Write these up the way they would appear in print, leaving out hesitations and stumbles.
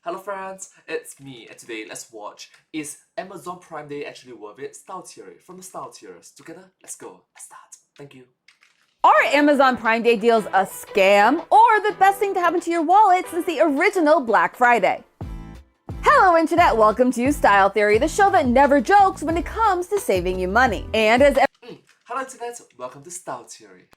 Hello friends, it's me, and today let's watch Is Amazon Prime Day actually worth it? Style theory from the style theorists. Together, let's go. Let's start. Thank you. Are Amazon Prime Day deals a scam or the best thing to happen to your wallet since the original Black Friday? Hello Internet, welcome to Style Theory, the show that never jokes when it comes to saving you money. And as Hello Internet, welcome to Style Theory.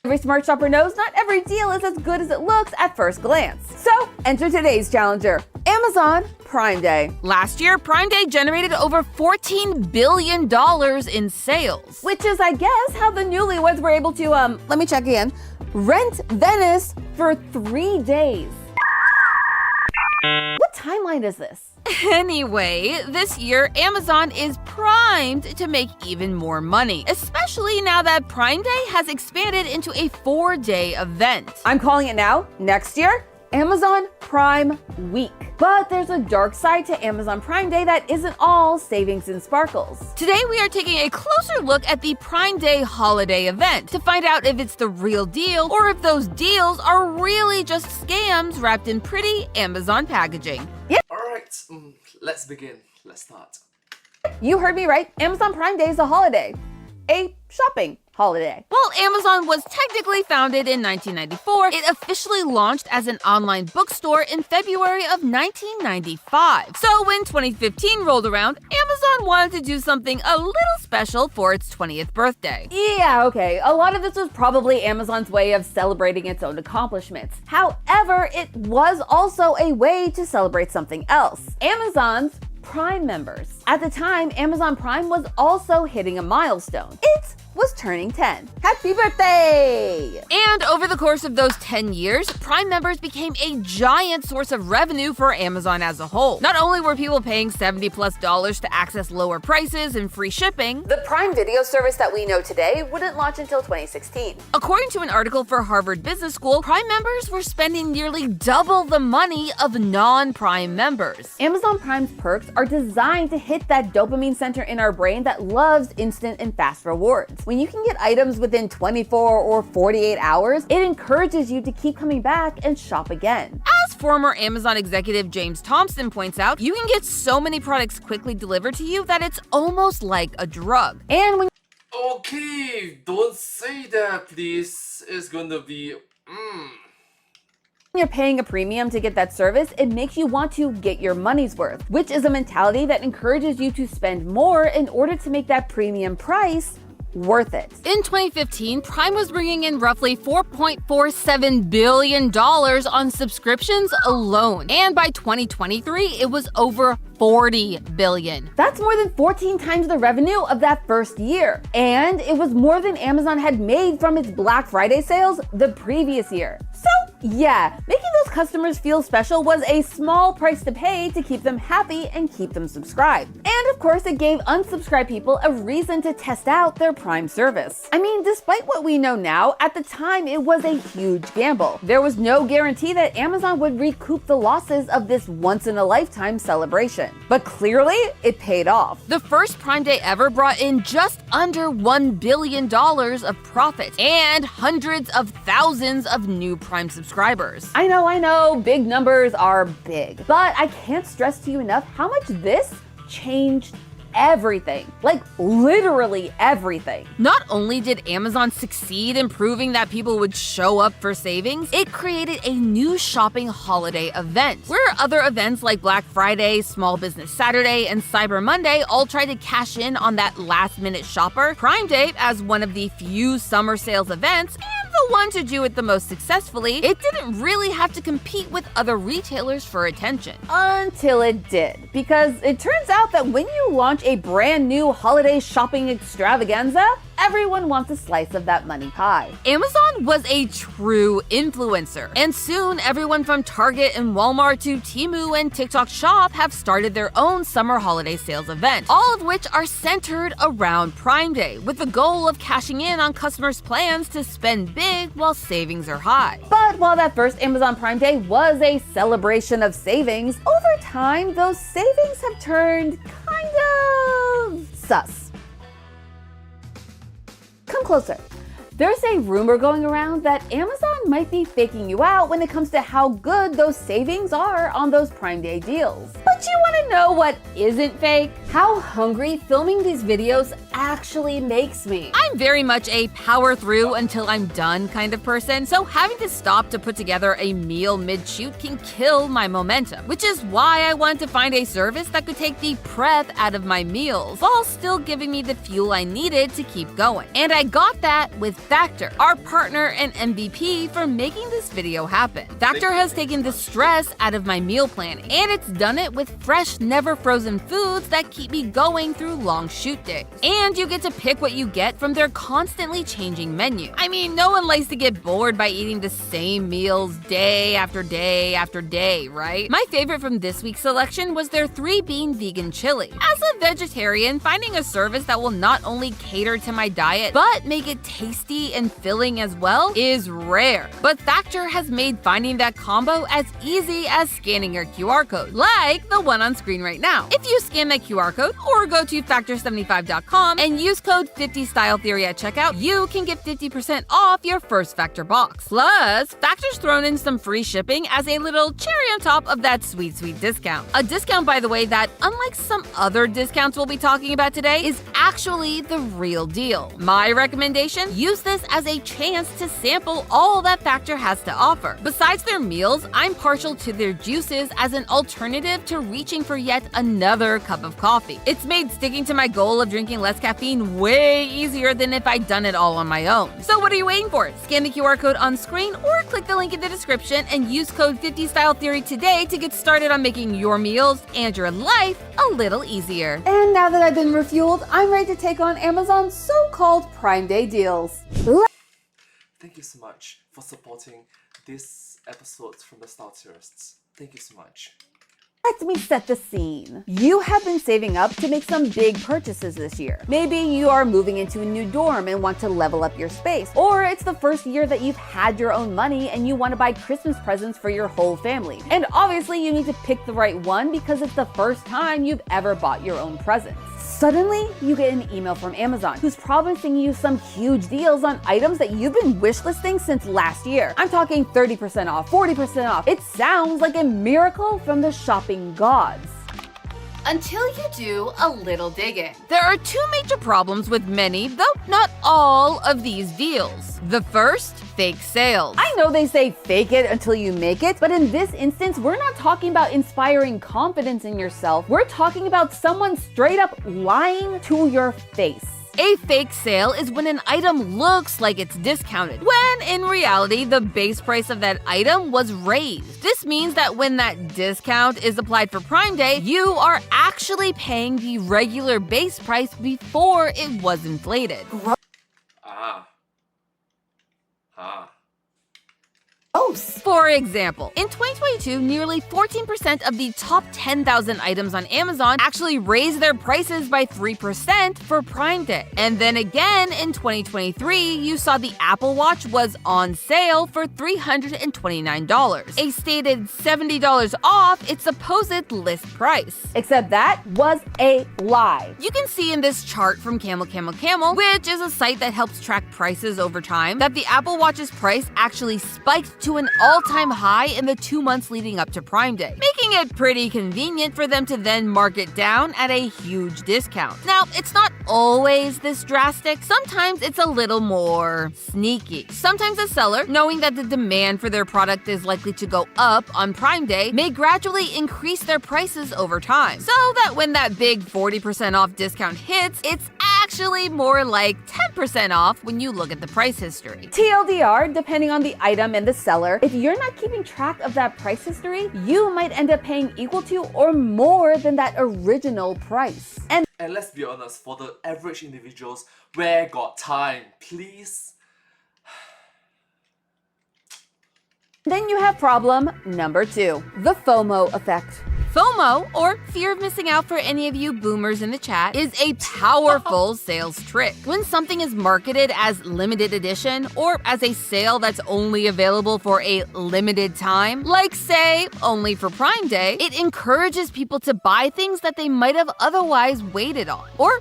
every smart shopper knows, not every deal is as good as it looks at first glance. So, enter today's challenger, Amazon Prime Day. Last year, Prime Day generated over $14 billion in sales. Which is, I guess, how the newlyweds were able to, let me check again, rent Venice for 3 days. What timeline is this? Anyway, this year, Amazon is primed to make even more money, especially now that Prime Day has expanded into a 4-day event. I'm calling it now. Next year, Amazon Prime Week. But there's a dark side to Amazon Prime Day that isn't all savings and sparkles. Today, we are taking a closer look at the Prime Day holiday event to find out if it's the real deal or if those deals are really just scams wrapped in pretty Amazon packaging. Alright, let's begin. Let's start. You heard me right. Amazon Prime Day is a holiday. A shopping holiday. While Amazon was technically founded in 1994, it officially launched as an online bookstore in February of 1995. So when 2015 rolled around, Amazon wanted to do something a little special for its 20th birthday. Yeah, okay. A lot of this was probably Amazon's way of celebrating its own accomplishments. However, it was also a way to celebrate something else. Amazon's Prime members. At the time, Amazon Prime was also hitting a milestone. It was turning 10. Happy birthday! And over the course of those 10 years, Prime members became a giant source of revenue for Amazon as a whole. Not only were people paying $70+ to access lower prices and free shipping, The Prime Video service that we know today wouldn't launch until 2016. according to an article for Harvard Business School, Prime members were spending nearly double the money of non-Prime members. Amazon Prime's perks are designed to hit that dopamine center in our brain that loves instant and fast rewards. When you can get items within 24 or 48 hours, it encourages you to keep coming back and shop again. As former Amazon executive James Thompson points out, you can get so many products quickly delivered to you that it's almost like a drug. And when Okay, don't say that please. It's gonna be you're paying a premium to get that service, it makes you want to get your money's worth, which is a mentality that encourages you to spend more in order to make that premium price worth it. In 2015, Prime was bringing in roughly $4.47 billion on subscriptions alone. And by 2023, it was over $40 billion. That's more than 14 times the revenue of that first year. And it was more than Amazon had made from its Black Friday sales the previous year. So yeah, making those customers feel special was a small price to pay to keep them happy and keep them subscribed. And of course, it gave unsubscribed people a reason to test out their Prime service. I mean, despite what we know now, at the time it was a huge gamble. There was no guarantee that Amazon would recoup the losses of this once-in-a-lifetime celebration. But clearly, it paid off. The first Prime Day ever brought in just under $1 billion of profit and hundreds of thousands of new Prime subscribers. I know, big numbers are big. But I can't stress to you enough how much this changed everything. Like, literally everything. Not only did Amazon succeed in proving that people would show up for savings, it created a new shopping holiday event, where other events like Black Friday, Small Business Saturday, and Cyber Monday all tried to cash in on that last-minute shopper. Prime Day, as one of the few summer sales events, and the one to do it the most successfully, it didn't really have to compete with other retailers for attention. Until it did. Because it turns out that when you launch a brand new holiday shopping extravaganza, everyone wants a slice of that money pie. Amazon was a true influencer, and soon everyone from Target and Walmart to Temu and TikTok Shop have started their own summer holiday sales event, all of which are centered around Prime Day, with the goal of cashing in on customers' plans to spend big while savings are high. But while that first Amazon Prime Day was a celebration of savings, over time those savings have turned kind of sus. Come closer. There's a rumor going around that Amazon might be faking you out when it comes to how good those savings are on those Prime Day deals. But you want to know what isn't fake? How hungry filming these videos actually makes me. I'm very much a power through until I'm done kind of person, so having to stop to put together a meal mid-shoot can kill my momentum, which is why I wanted to find a service that could take the prep out of my meals while still giving me the fuel I needed to keep going. And I got that with Factor, our partner and MVP for making this video happen. Factor has taken the stress out of my meal planning, and it's done it with fresh, never frozen foods that keep me going through long shoot days. And you get to pick what you get from their constantly changing menu. I mean, no one likes to get bored by eating the same meals day after day after day, right? My favorite from this week's selection was their 3-bean vegan chili. As a vegetarian, finding a service that will not only cater to my diet, but make it tasty and filling as well is rare. But Factor has made finding that combo as easy as scanning your QR code, like the one on screen right now. If you scan that QR code or go to factor75.com and use code 50styletheory at checkout, you can get 50% off your first Factor box. Plus, Factor's thrown in some free shipping as a little cherry on top of that sweet discount. A discount, by the way, that, unlike some other discounts we'll be talking about today, is actually the real deal. My recommendation? Use this as a chance to sample all that Factor has to offer. Besides their meals, I'm partial to their juices as an alternative to reaching for yet another cup of coffee. It's made sticking to my goal of drinking less caffeine way easier than if I'd done it all on my own. So what are you waiting for? Scan the QR code on screen or click the link in the description and use code 50styletheory today to get started on making your meals and your life a little easier. And now that I've been refueled, I'm ready to take on Amazon's so-called Prime Day deals. Thank you so much for supporting this episode from the Style Theorists. Thank you so much. Let me set the scene. You have been saving up to make some big purchases this year. Maybe you are moving into a new dorm and want to level up your space, or it's the first year that you've had your own money and you want to buy Christmas presents for your whole family. And obviously you need to pick the right one because it's the first time you've ever bought your own presents. Suddenly, you get an email from Amazon who's promising you some huge deals on items that you've been wishlisting since last year. I'm talking 30% off, 40% off. It sounds like a miracle from the shopping gods. Until you do a little digging. There are two major problems with many, though not all, of these deals. The first, fake sales. I know they say fake it until you make it, but in this instance, we're not talking about inspiring confidence in yourself. We're talking about someone straight up lying to your face. A fake sale is when an item looks like it's discounted, when in reality the base price of that item was raised. This means that when that discount is applied for Prime Day, you are actually paying the regular base price before it was inflated. For example, in 2022, nearly 14% of the top 10,000 items on Amazon actually raised their prices by 3% for Prime Day. And then again, in 2023, you saw the Apple Watch was on sale for $329, a stated $70 off its supposed list price. Except that was a lie. You can see in this chart from Camel, which is a site that helps track prices over time, that the Apple Watch's price actually spiked to an all-time high in the 2 months leading up to Prime Day, making it pretty convenient for them to then mark it down at a huge discount. Now, it's not always this drastic. Sometimes it's a little more sneaky. Sometimes a seller, knowing that the demand for their product is likely to go up on Prime Day, may gradually increase their prices over time, so that when that big 40% off discount hits, it's actually more like 10% off when you look at the price history. TLDR, depending on the item and the seller, if you're not keeping track of that price history, you might end up paying equal to or more than that original price. And let's be honest, for the average individuals, where got time, please? then you have problem number 2, the FOMO effect. FOMO, or fear of missing out for any of you boomers in the chat, is a powerful sales trick. When something is marketed as limited edition or as a sale that's only available for a limited time, like say, only for Prime Day, it encourages people to buy things that they might have otherwise waited on, or,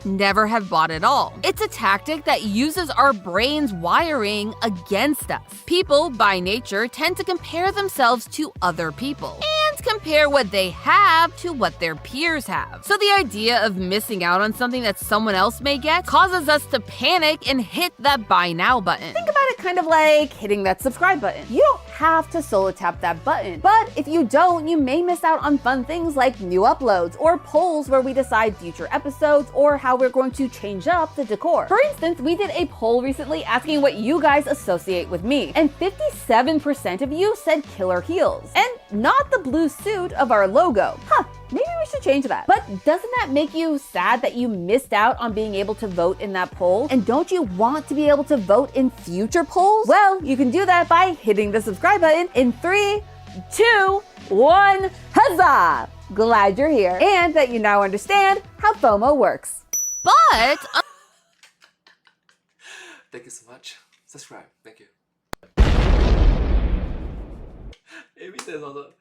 never have bought at all. It's a tactic that uses our brain's wiring against us. People, by nature, tend to compare themselves to other people and compare what they have to what their peers have. So the idea of missing out on something that someone else may get causes us to panic and hit that buy now button. Think about it kind of like hitting that subscribe button. You don't have to solo tap that button, but if you don't, you may miss out on fun things like new uploads or polls where we decide future episodes or how we're going to change up the decor. For instance, we did a poll recently asking what you guys associate with me, and 57% of you said killer heels, and not the blue suit of our logo. Maybe we should change that. But doesn't that make you sad that you missed out on being able to vote in that poll? And don't you want to be able to vote in future polls? Well, you can do that by hitting the subscribe button in 3, 2, 1, huzzah! Glad you're here and that you now understand how FOMO works. But Thank you so much. Subscribe. Thank you. Amy says also.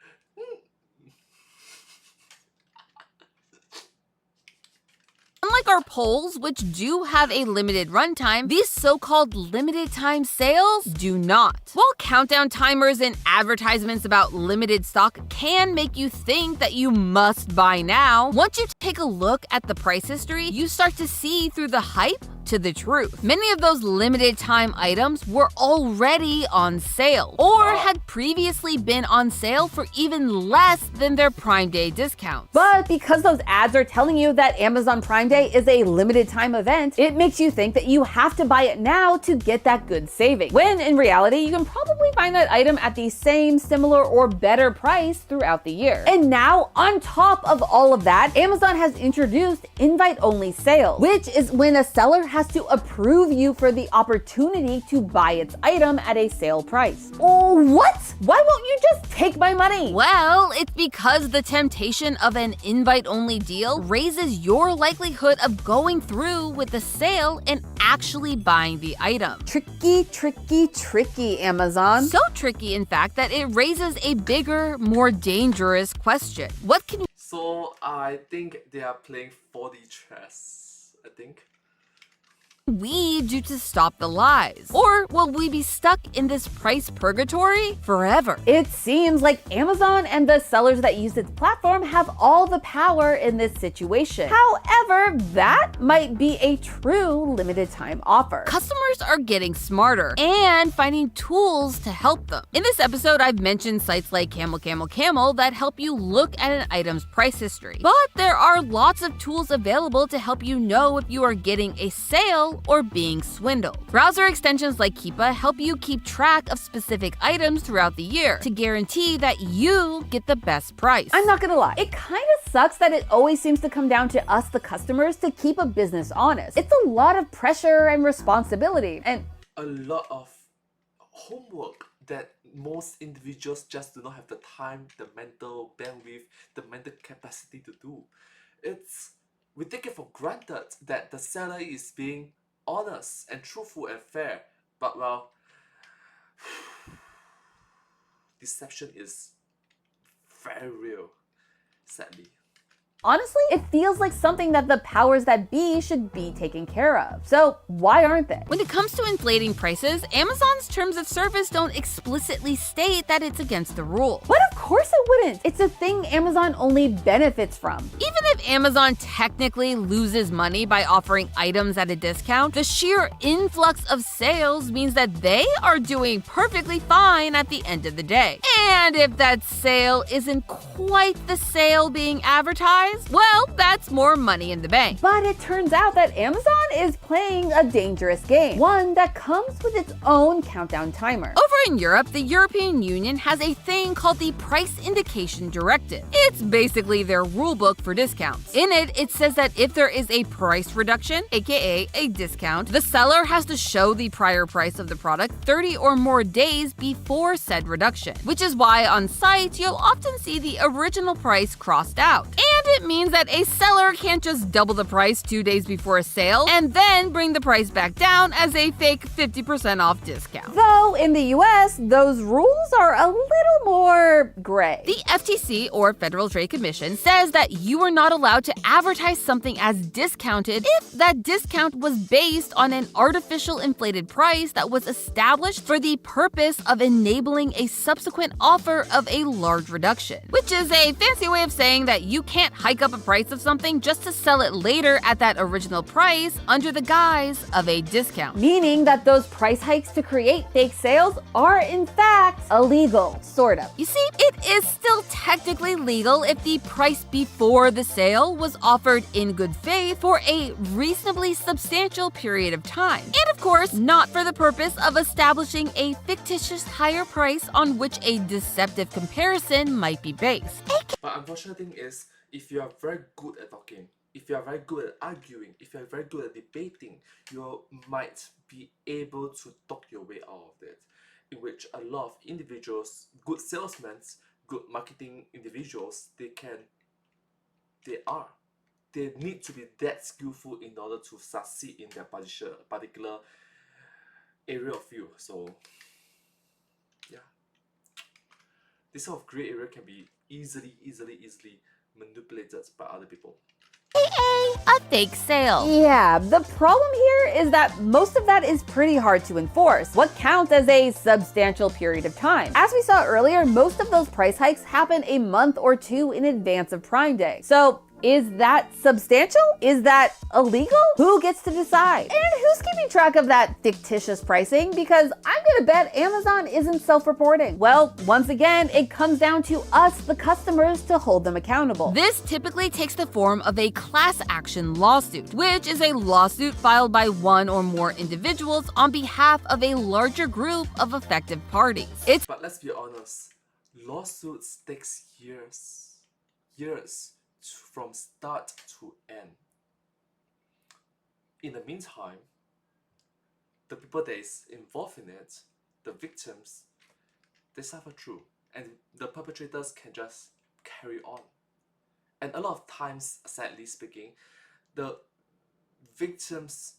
unlike our polls, which do have a limited runtime, these so-called limited time sales do not. While countdown timers and advertisements about limited stock can make you think that you must buy now, once you take a look at the price history, you start to see through the hype to the truth. Many of those limited time items were already on sale or had previously been on sale for even less than their Prime Day discounts. But because those ads are telling you that Amazon Prime Day is a limited time event, it makes you think that you have to buy it now to get that good saving. When in reality, you can probably find that item at the same, similar, or better price throughout the year. And now, on top of all of that, Amazon has introduced invite-only sales, which is when a seller has to approve you for the opportunity to buy its item at a sale price. Oh, what? Why won't you just take my money? Well, it's because the temptation of an invite-only deal raises your likelihood of going through with the sale and actually buying the item. Tricky, tricky, tricky, Amazon. So tricky, in fact, that it raises a bigger, more dangerous question. What can So I think they are playing 4D chess, I think. we do to stop the lies? Or will we be stuck in this price purgatory forever? It seems like Amazon and the sellers that use its platform have all the power in this situation. However, that might be a true limited time offer. Customers are getting smarter and finding tools to help them. In this episode, I've mentioned sites like Camel that help you look at an item's price history. But there are lots of tools available to help you know if you are getting a sale or being swindled. Browser extensions like Keepa help you keep track of specific items throughout the year to guarantee that you get the best price. I'm not gonna lie, it kind of sucks that it always seems to come down to us, the customers, to keep a business honest. It's a lot of pressure and responsibility, and A lot of homework that most individuals just do not have the time, the mental bandwidth, the mental capacity to do. We take it for granted that the seller is being honest and truthful and fair, but well, deception is very real, sadly. honestly, it feels like something that the powers that be should be taking care of. So why aren't they? When it comes to inflating prices, Amazon's terms of service don't explicitly state that it's against the rule. But of course it wouldn't. It's a thing Amazon only benefits from. Even if Amazon technically loses money by offering items at a discount, the sheer influx of sales means that they are doing perfectly fine at the end of the day. And if that sale isn't quite the sale being advertised, guys? Well, that's more money in the bank. But it turns out that Amazon is playing a dangerous game, one that comes with its own countdown timer. Over in Europe, the European Union has a thing called the Price Indication Directive. It's basically their rulebook for discounts. In it, it says that if there is a price reduction, aka a discount, the seller has to show the prior price of the product 30 or more days before said reduction, which is why on sites you'll often see the original price crossed out. And it means that a seller can't just double the price 2 days before a sale and then bring the price back down as a fake 50% off discount. Though in the US, those rules are a little more gray. The FTC, or Federal Trade Commission, says that you are not allowed to advertise something as discounted if that discount was based on an artificial inflated price that was established for the purpose of enabling a subsequent offer of a large reduction, which is a fancy way of saying that you can't hike up a price of something just to sell it later at that original price under the guise of a discount. Meaning that those price hikes to create fake sales are in fact illegal, sort of. You see, it is still technically legal if the price before the sale was offered in good faith for a reasonably substantial period of time. And of course, not for the purpose of establishing a fictitious higher price on which a deceptive comparison might be based. But unfortunate thing is, if you are very good at talking, if you are very good at arguing, if you are very good at debating, you might be able to talk your way out of it. In which a lot of individuals, good salesmen, good marketing individuals, they need to be that skillful in order to succeed in their particular area of view. So yeah, this sort of gray area can be easily manipulated by other people. A fake sale. Yeah, the problem here is that most of that is pretty hard to enforce. What counts as a substantial period of time? As we saw earlier, most of those price hikes happen a month or two in advance of Prime Day. So is that substantial? Is that illegal? Who gets to decide? And who's keeping track of that fictitious pricing? Because I'm gonna bet Amazon isn't self-reporting. Well, once again, it comes down to us, the customers, to hold them accountable. This typically takes the form of a class action lawsuit, which is a lawsuit filed by one or more individuals on behalf of a larger group of affected parties. But let's be honest, lawsuits takes years from start to end. In the meantime, the people that is involved in it, the victims, they suffer through, and the perpetrators can just carry on. And a lot of times, sadly speaking, the victims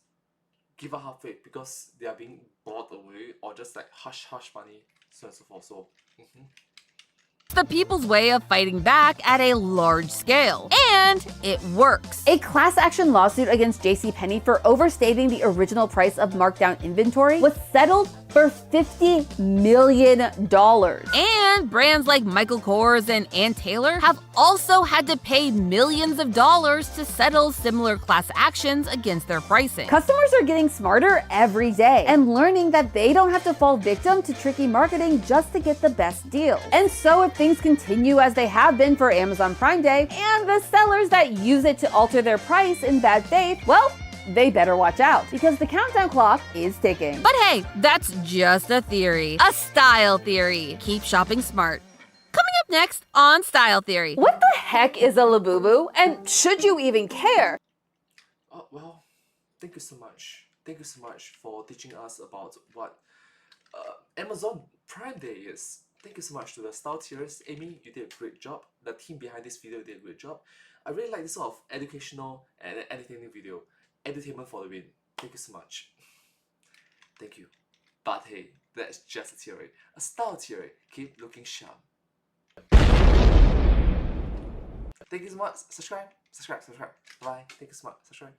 give up halfway because they are being bought away or just like hush money, so on and so forth. So the people's way of fighting back at a large scale. And it works. A class action lawsuit against JCPenney for overstating the original price of markdown inventory was settled for $50 million. And brands like Michael Kors and Ann Taylor have also had to pay millions of dollars to settle similar class actions against their pricing. Customers are getting smarter every day and learning that they don't have to fall victim to tricky marketing just to get the best deal. And so if things continue as they have been for Amazon Prime Day and the sellers that use it to alter their price in bad faith, well, they better watch out because the countdown clock is ticking. But hey, that's just a theory. A style theory. Keep shopping smart. Coming up next on Style Theory. What the heck is a Labubu, and should you even care? oh, well, thank you so much. Thank you so much for teaching us about what Amazon Prime Day is. Thank you so much to the Style Theorists. Amy, you did a great job. The team behind this video did a great job. I really like this sort of educational and entertaining video. Entertainment for the win. Thank you so much. Thank you. But hey, that's just a theory. A style theory. Keep looking sharp. Thank you so much. Subscribe. Bye. Thank you so much. Subscribe.